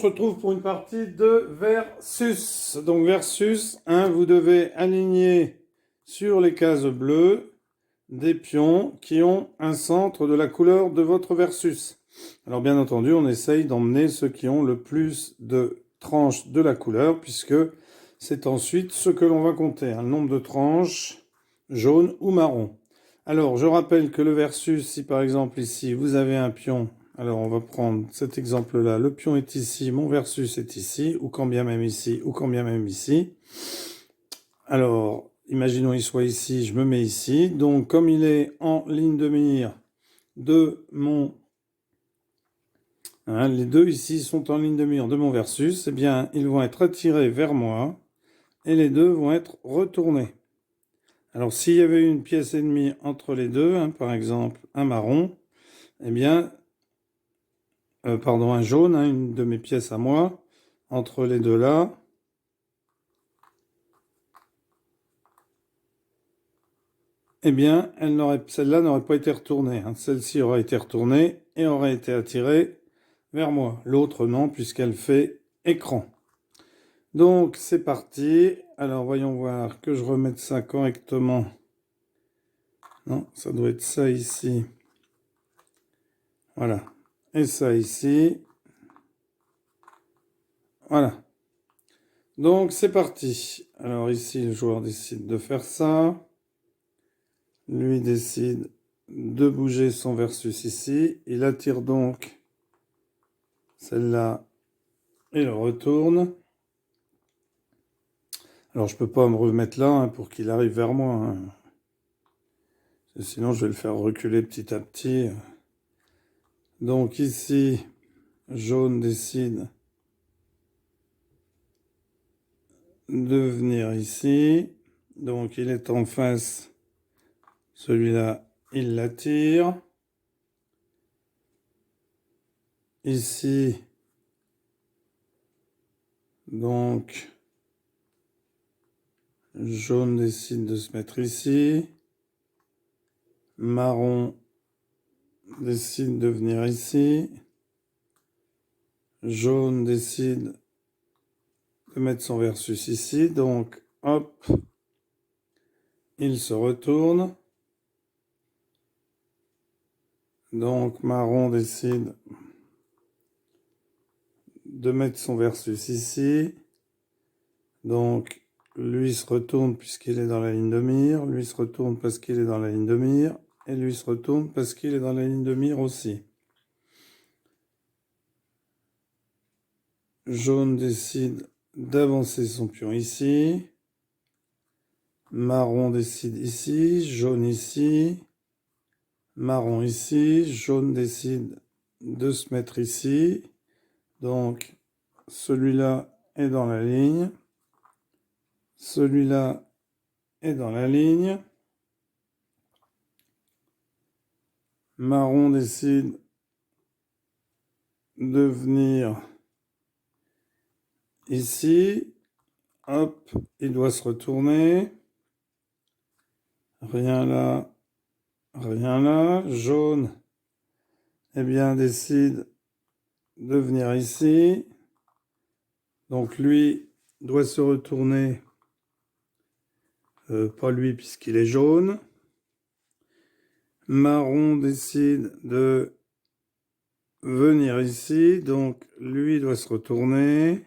se retrouve pour une partie de versus. Donc versus, vous devez aligner sur les cases bleues des pions qui ont un centre de la couleur de votre versus. Alors bien entendu, on essaye d'emmener ceux qui ont le plus de tranches de la couleur, puisque c'est ensuite ce que l'on va compter, un nombre de tranches jaune ou marron. Alors je rappelle que le versus, si par exemple ici vous avez un pion, alors on va prendre cet exemple-là, le pion est ici, mon versus est ici, ou quand bien même ici, ou quand bien même ici. Alors, imaginons il soit ici, je me mets ici. Donc, comme il est en ligne de mire de mon... les deux ici sont en ligne de mire de mon versus, eh bien, ils vont être attirés vers moi et les deux vont être retournés. Alors, s'il y avait une pièce et demie entre les deux, par exemple un marron, eh bien, un jaune, une de mes pièces à moi, entre les deux là, eh bien, celle-là n'aurait pas été retournée. Celle-ci aurait été retournée et aurait été attirée vers moi. L'autre non, puisqu'elle fait écran. Donc, c'est parti. Alors, voyons voir que je remette ça correctement. Non, ça doit être ça ici. Voilà. Et ça ici. Voilà. Donc, c'est parti. Alors, ici, le joueur décide de faire ça. Lui décide de bouger son versus ici. Il attire donc celle-là et le retourne. Alors, je peux pas me remettre là pour qu'il arrive vers moi. Sinon, je vais le faire reculer petit à petit. Donc ici, jaune décide de venir ici. Donc, il est en face. Celui-là, il l'attire. Ici, donc, jaune décide de se mettre ici. Marron décide de venir ici. Jaune décide de mettre son versus ici. Donc, hop, il se retourne. Donc, marron décide de mettre son versus ici. Donc, lui se retourne puisqu'il est dans la ligne de mire. Lui se retourne parce qu'il est dans la ligne de mire. Et lui se retourne parce qu'il est dans la ligne de mire aussi. Jaune décide d'avancer son pion ici. Marron décide ici. Jaune ici. Marron ici. Jaune décide de se mettre ici. Donc, celui-là est dans la ligne. Celui-là est dans la ligne. Marron décide de venir ici. Hop, il doit se retourner. Rien là, rien là. Jaune, eh bien, décide de venir ici. Donc lui doit se retourner. Pas lui puisqu'il est jaune. Marron décide de venir ici. Donc lui doit se retourner.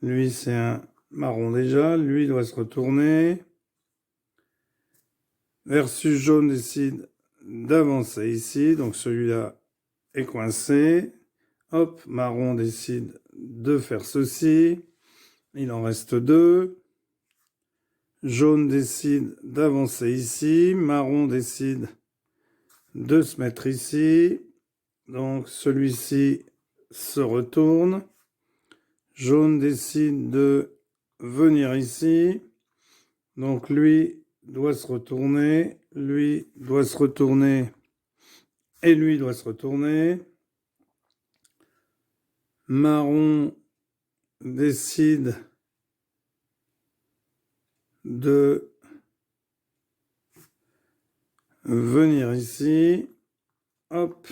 Lui c'est un marron déjà. Lui doit se retourner. Versus jaune décide d'avancer ici. Donc celui-là est coincé. Hop, marron décide de faire ceci. Il en reste deux. Jaune décide d'avancer ici. Marron décide de se mettre ici. Donc celui-ci se retourne. Jaune décide de venir ici. Donc lui doit se retourner. Lui doit se retourner. Et lui doit se retourner. Marron décide de venir ici. Hop.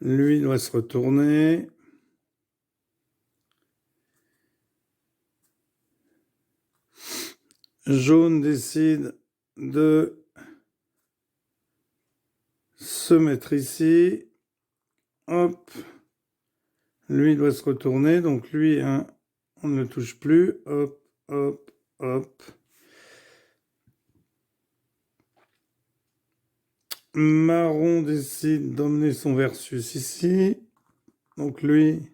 Lui doit se retourner. Jaune décide de se mettre ici. Hop. Lui doit se retourner. Donc lui, hein, on ne le touche plus. Hop, hop, hop. Marron décide d'emmener son versus ici. Donc lui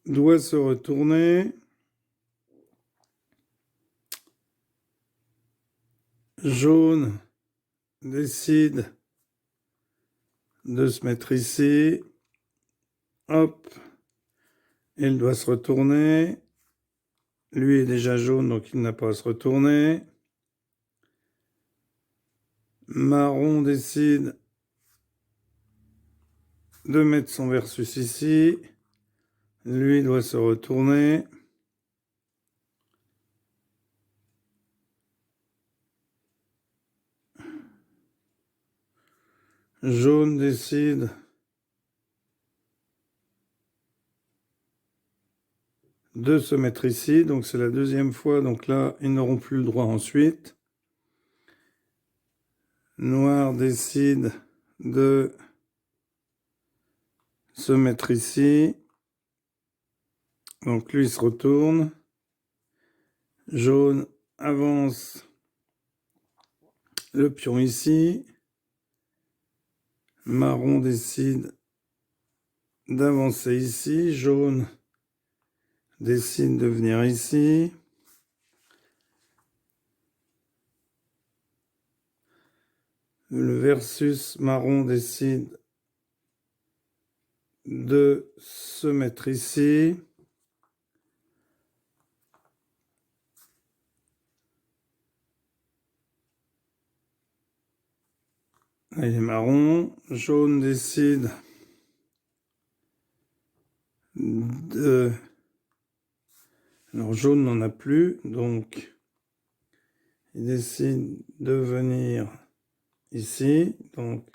doit se retourner. Jaune décide de se mettre ici. Hop. Il doit se retourner. Lui est déjà jaune, donc il n'a pas à se retourner. Marron décide de mettre son versus ici. Lui doit se retourner. Jaune décide de se mettre ici. Donc c'est la deuxième fois. Donc là, ils n'auront plus le droit ensuite. Noir décide de se mettre ici. Donc lui, il se retourne. Jaune avance le pion ici. Marron décide d'avancer ici. Jaune décide de venir ici. Le versus marron décide de se mettre ici. Là, il est marron. Jaune décide de... Alors, jaune n'en a plus, donc il décide de venir ici. Donc,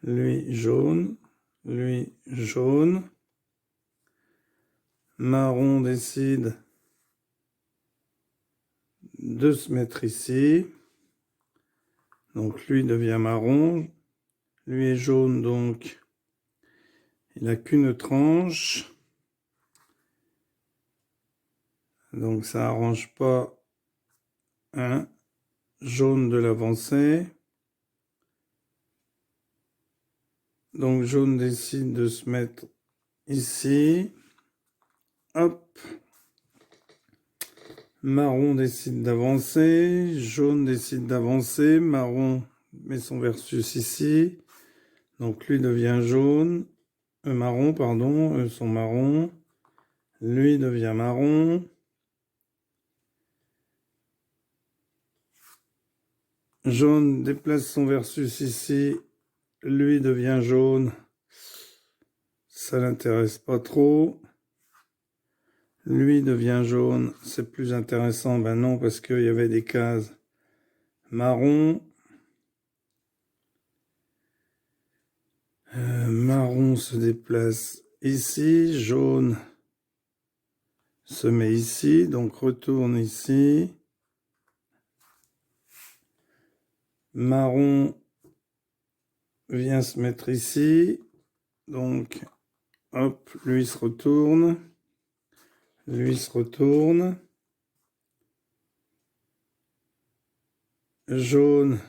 lui, jaune. Lui, jaune. Marron décide de se mettre ici. Donc, lui devient marron. Lui est jaune, donc il n'a qu'une tranche. Donc, ça n'arrange pas un jaune de l'avancée. Donc, jaune décide de se mettre ici. Hop. Marron décide d'avancer. Jaune décide d'avancer. Marron met son versus ici. Donc, lui devient jaune. Marron, pardon. Eux sont marrons. Lui devient marron. Jaune déplace son versus ici. Lui devient jaune. Ça l'intéresse pas trop. Lui devient jaune. C'est plus intéressant. Ben non, parce qu'il y avait des cases marron. Marron se déplace ici. Jaune se met ici. Donc retourne ici. Marron vient se mettre ici. Donc, hop, lui se retourne. Lui se retourne. Jaune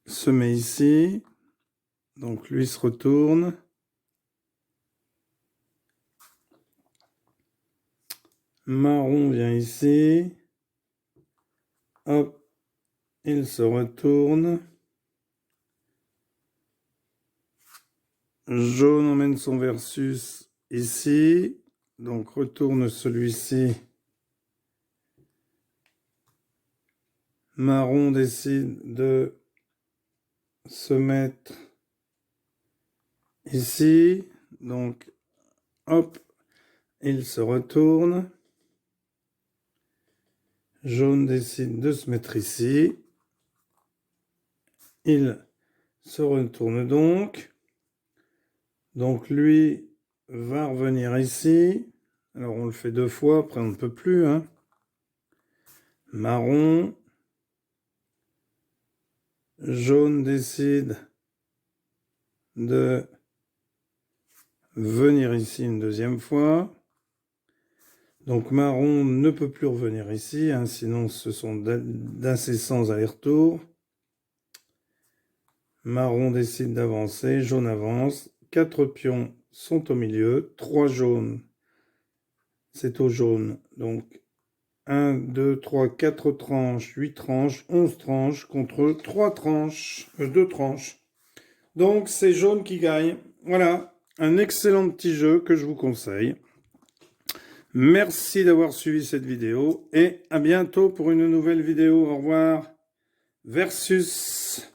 se met ici. Donc, lui se retourne. Marron vient ici. Hop, il se retourne. Jaune emmène son versus ici. Donc, retourne celui-ci. Marron décide de se mettre ici. Donc, hop, il se retourne. Jaune décide de se mettre ici. Il se retourne donc. Donc, lui va revenir ici. Alors on le fait 2 fois, après on ne peut plus. Hein. Marron. Jaune décide de venir ici une deuxième fois. Donc marron ne peut plus revenir ici, hein, sinon ce sont d'incessants allers-retours. Marron décide d'avancer, jaune avance. 4 pions sont au milieu, 3 jaunes, c'est au jaune. Donc 1, 2, 3, 4 tranches, 8 tranches, 11 tranches contre 3 tranches, 2 tranches. Donc c'est jaune qui gagne. Voilà, un excellent petit jeu que je vous conseille. Merci d'avoir suivi cette vidéo et à bientôt pour une nouvelle vidéo. Au revoir. Versus.